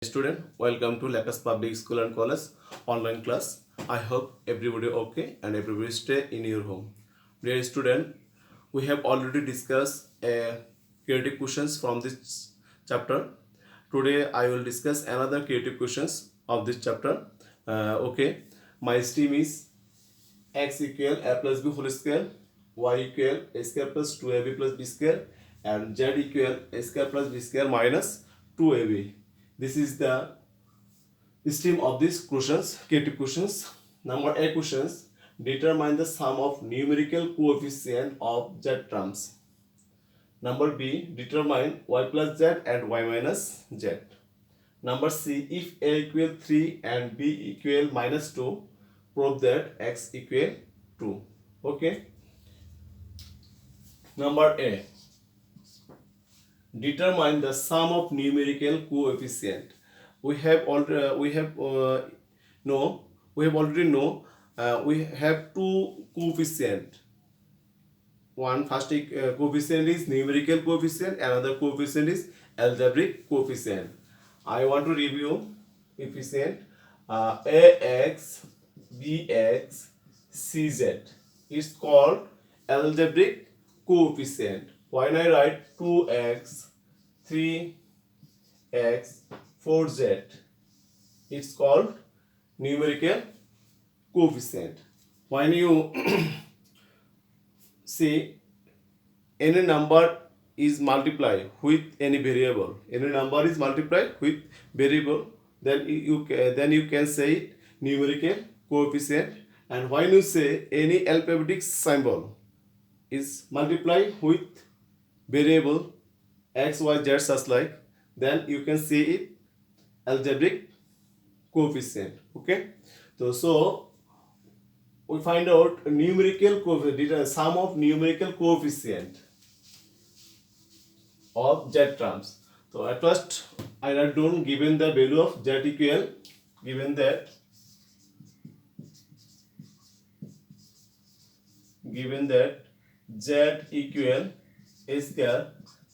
Student, welcome to Lacus Public School and College online class. I hope everybody okay and everybody stay in your home. Dear student, we have already discussed creative questions from this chapter. Today I will discuss another creative questions of this chapter. Okay, my stream is x equal a plus b whole square, y equal a square plus 2ab plus b square, and z equal a square plus b square minus 2ab. This is the stream of these questions, creative questions. Number A questions: determine the sum of numerical coefficient of z terms. Number B, determine y plus z and y minus z. Number C, if a equal 3 and b equal minus 2, prove that x equal 2. Okay. Number A, determine the sum of numerical coefficient. We have already know we have two coefficient. One first coefficient is numerical coefficient, another coefficient is algebraic coefficient. I want to review coefficient ax, bx, cz. It's called algebraic coefficient. When I write 2x, 3x, 4z, it's called numerical coefficient. When you see any number is multiplied with any variable, then you can say it numerical coefficient. And when you say any alphabetic symbol is multiplied with variable x, y, z such like, then you can see it algebraic coefficient. Okay, so we find out numerical coefficient, sum of numerical coefficient of z terms. So at first I write down, given the value of z equal, given that z equal a square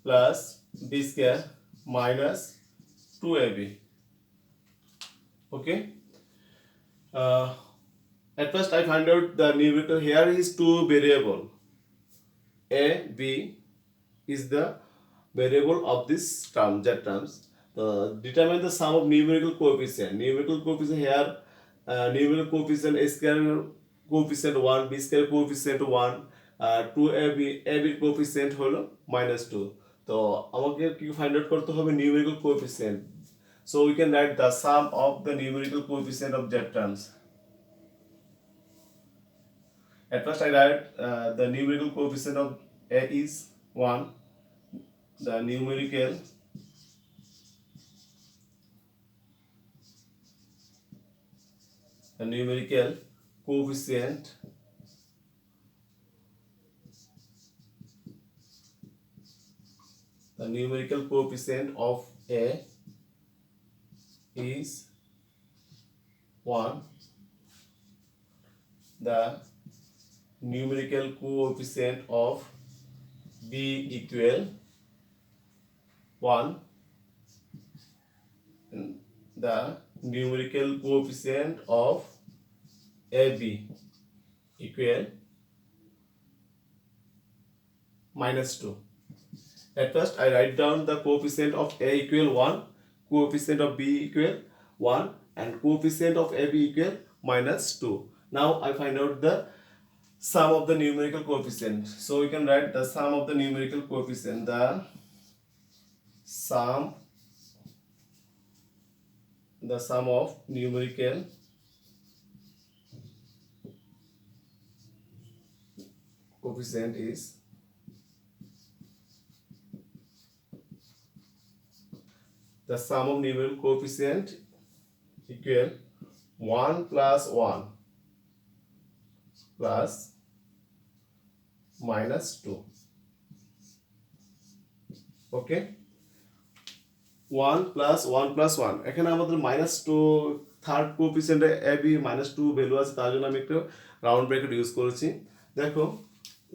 plus b square minus 2ab. Okay. At first I find out the numerator. Here is two variable. A, B is the variable of this term, z terms. Determine the sum of numerical coefficient. Numerical coefficient here, numerical coefficient a square coefficient 1, b square coefficient 1, 2ab, ab coefficient হলো -2. তো আমাকে কি find out করতে হবে numerical coefficient. So we can write the sum of the numerical coefficient of z terms. At first I write the numerical coefficient of a is 1. The numerical coefficient of a is 1. The numerical coefficient of b equal 1. The numerical coefficient of ab equal -2. At first I write down the coefficient of a equal 1, coefficient of b equal 1, and coefficient of ab equal -2. Now I find out the sum of the numerical coefficient. So we can write the sum of the numerical coefficient. The sum of numerical coefficient is the sum of numerical coefficient equal 1 plus 1 plus -2. Okay, 1 plus 1 plus 1. এখানে আমাদের -2 third কোএফিসিয়েন্টে ab -2 value আছে, তার জন্য আমি একটা round bracket use করেছি। দেখো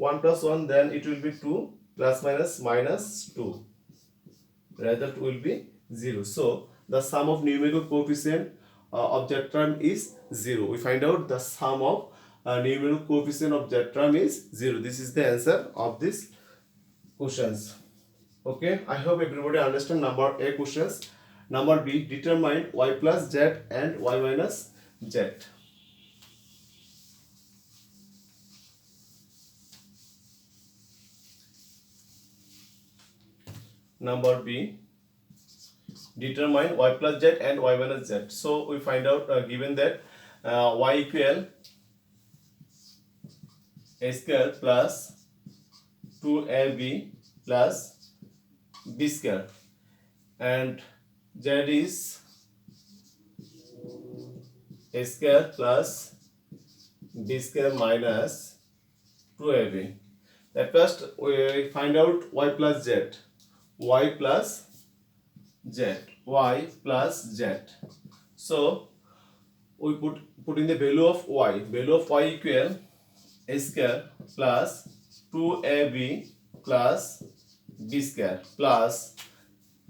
1 plus 1, then it will be 2 plus minus -2. Result will be 0. So the sum of numerical coefficient of that term is 0. We find out the sum of numerical coefficient of that term is 0. This is the answer of this questions. Okay, I hope everybody understand number A questions. Number B, determine y plus z and y minus z. Number B, determine y plus z and y minus z. So we find out given that y equal a square plus 2ab plus b square and z is a square plus b square minus 2ab. At first we find out y plus z. Y plus z. Y plus z. So we put in the value of y. Value of y equal a square plus 2ab plus b square plus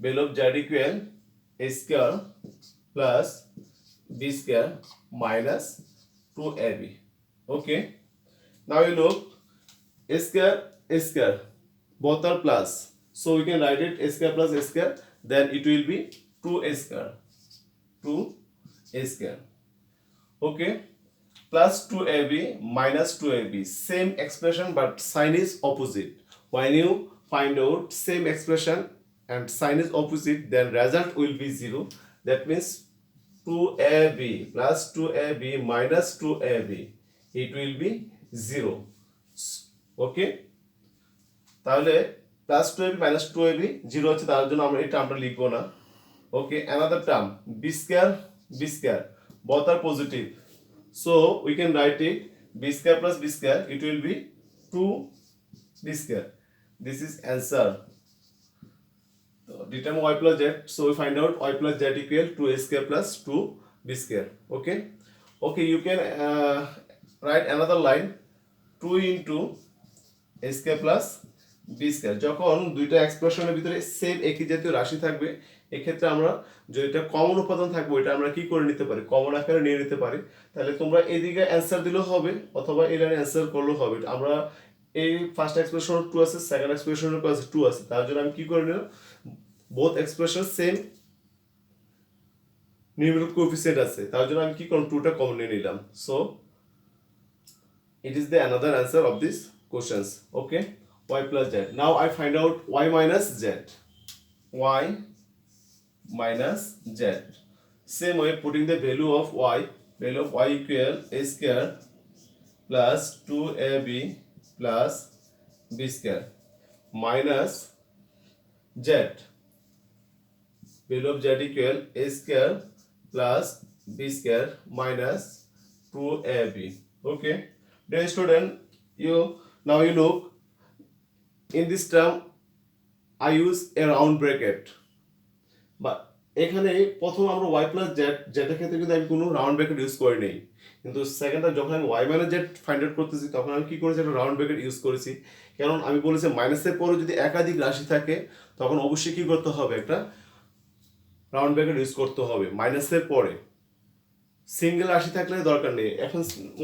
value of z equal a square plus b square minus 2ab. Okay. Now you look a square both are plus. So we can write it a square plus a square, then it will be 2a square. 2a square. Okay. Plus 2ab minus 2ab. Same expression but sign is opposite. When you find out same expression and sign is opposite, then result will be 0. That means 2ab plus 2ab minus 2ab. It will be 0. Okay. তাহলে plus 2ab minus 2ab 0 হচ্ছে, তার জন্য আমরা এই টার্মটা লিখবো না। ওকে, another term b square both are positive, so we can write it b square plus b square, it will be 2b square. This is answer. So determine y plus z, so we find out y plus z equal 2a square plus 2b square. Okay, you can write another line 2 into a square plus b square. যখন দুইটা এক্সপ্রেশনের ভিতরে same একই জাতীয় রাশি থাকবে, এক্ষেত্রে আমরা যেটা কমন উপাদান থাকবে ওইটা আমরা কি করে নিতে পারি, কমন আকারে নিয়ে নিতে পারি। তাহলে তোমরা এদিকে অ্যান্সার দিলেও হবে অথবা এই লাইনে অ্যান্সার করলেও হবে। আমরা এই ফার্স্ট এক্সপ্রেশন 2 আছে, সেকেন্ড এক্সপ্রেশন 2 আছে, তার জন্য আমি কি করে নিলাম, both expression same numerical coefficient আছে, তার জন্য আমি কি করলাম, 2টা কমন নিয়ে নিলাম। So it is the another answer of this questions. Okay, y plus z. Now I find out y minus z. Y minus z. Same way, putting the value of y equal a square plus 2ab plus b square minus z. Value of z equal a square plus b square minus 2ab. Okay. Dear student, now you look in this term I use a round bracket, but এখানে প্রথম আমরা y plus z এর ক্ষেত্রে কিন্তু আমি কোনো round bracket use করি নাই, কিন্তু সেকেন্ডটা যখন আমি y minus z find out করতেছি তখন আমি কি করেছি, একটা রাউন্ড ব্র্যাকেট ইউজ করেছি। কারণ আমি বলেছি মাইনাসের পরে যদি একাধিক রাশি থাকে তখন অবশ্যই কি করতে হবে, একটা রাউন্ড ব্র্যাকেট ইউজ করতে হবে। মাইনাসের পরে সিঙ্গেল রাশি থাকলে দরকার নেই। এখন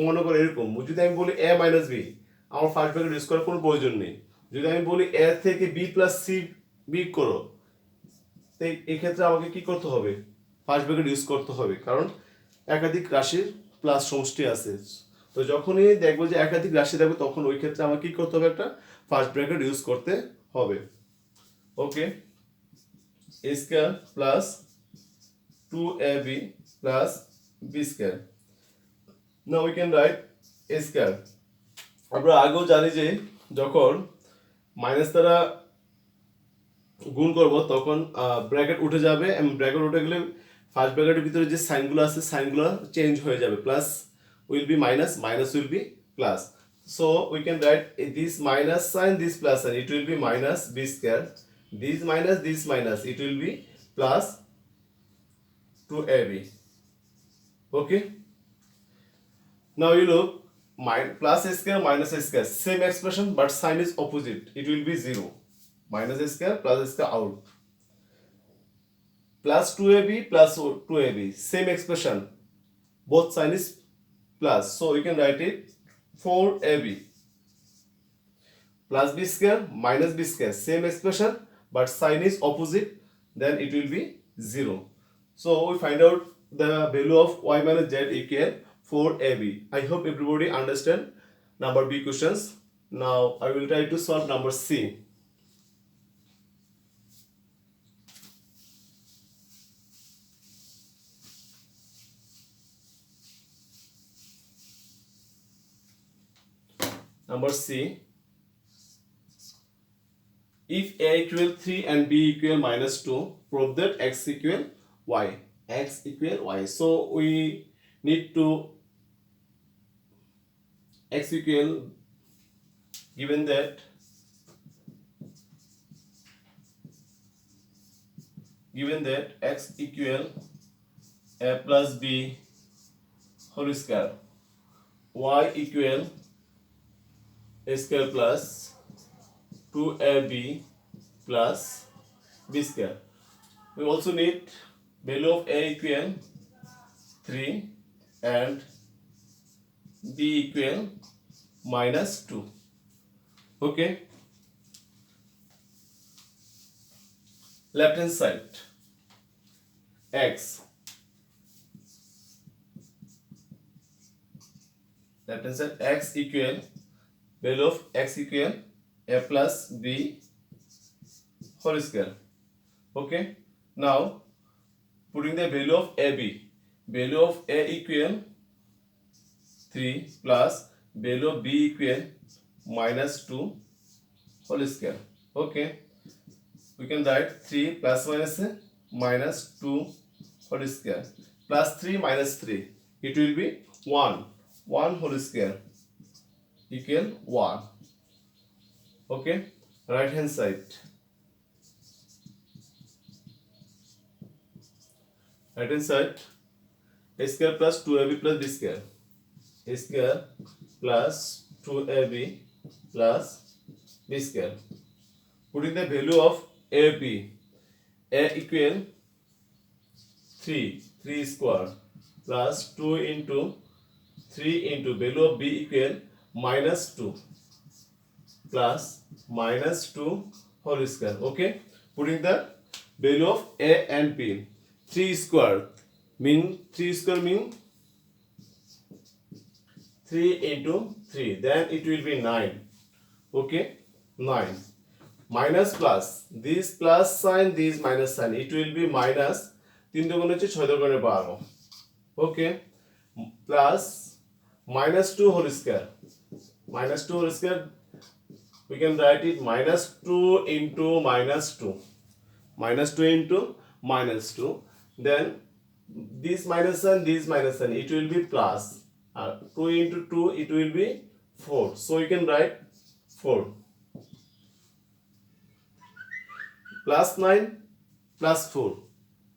মনে করো এরকম, যদি আমি বলি a মাইনাস বি, আমার ফার্স্ট ব্র্যাকেট ইউজ করার কোনো প্রয়োজন নেই। যদি আমি বলি a থেকে b প্লাস সি বিয়োগ করো, তো এই ক্ষেত্রে আমাকে কি করতে হবে, ফার্স্ট ব্র্যাকেট ইউজ করতে হবে, কারণ একাধিক রাশির প্লাস সমষ্টি আছে। তো যখনই দেখবো যে একাধিক রাশি থাকবে তখন ওই ক্ষেত্রে আমাকে কি করতে হবে, একটা ফার্স্ট ব্র্যাকেট ইউজ করতে হবে। ওকে, a square plus 2ab plus b square. Now we can write a square. আমরা আগেও জানি যে যখন মাইনাস দ্বারা গুণ করব তখন ব্র্যাকেট উঠে যাবে, এবং ব্র্যাকেট উঠে গেলে ফার্স্ট ব্র্যাকেটের ভিতরে যে সাইনগুলো আছে সাইনগুলো চেঞ্জ হয়ে যাবে, plus will be minus, minus will be plus. So we can write this minus sine, this plus sign, it will be minus b square, this minus it will be plus 2ab. Okay, now you look, plus a square minus a square, same expression but sign is opposite, it will be 0. Minus a square plus a square out. plus 2ab plus 2ab, same expression, both sign is plus, so we can write it 4ab plus b square minus b square, same expression but sign is opposite, then it will be 0. So we find out the value of y minus z equal 4ab. I hope everybody understand number B questions. Now I will try to solve number C. Number C. If a equal 3 and b equal minus 2, prove that x equal y. X equal y. So we need to x equal, given that x equal a plus b whole square, y equal a square plus 2ab plus b square. We also need value of a equal 3 and b equal minus 2. Okay. Left hand side, x. Left hand side, x equal, value of x equal a plus b whole square. Okay. Now putting the value of ab, value of a equal 3 plus value of b equal minus 2 whole square. Okay. We can write 3 plus minus 2 whole square plus 3 minus 3. It will be 1 whole square equal 1. Okay. Right hand side. Right hand side, a square plus 2ab plus b square. A square plus 2ab plus b square. Putting the value of ab, a equal 3 square plus 2 into 3 into value of b equal minus 2 plus minus 2 whole square. Okay. Putting the value of a and b, 3 square mean 3 into 3, then it will be 9. Okay, 9 minus plus, this plus sign, this minus sign, it will be minus 3 দুগুণ 6 দুগুণে 12. Okay, plus minus 2 whole square, minus 2 whole square, we can write it minus 2 into minus 2, minus 2 into minus 2, then this minus sign, this minus sign, it will be plus, 2 into 2, it will be 4, so you can write 4 plus 9 plus 4,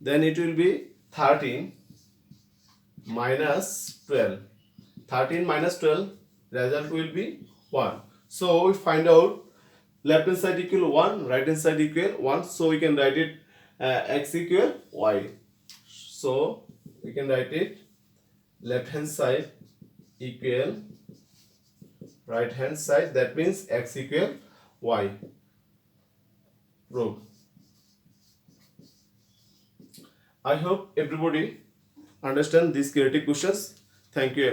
then it will be 13 minus 12, 13 minus 12, result will be 1. So we find out left hand side equal 1, right hand side equal 1, so we can write it x equal y. So we can write it left hand side equal right hand side, that means x equal y. Prove. I hope everybody understand these creative questions. Thank you.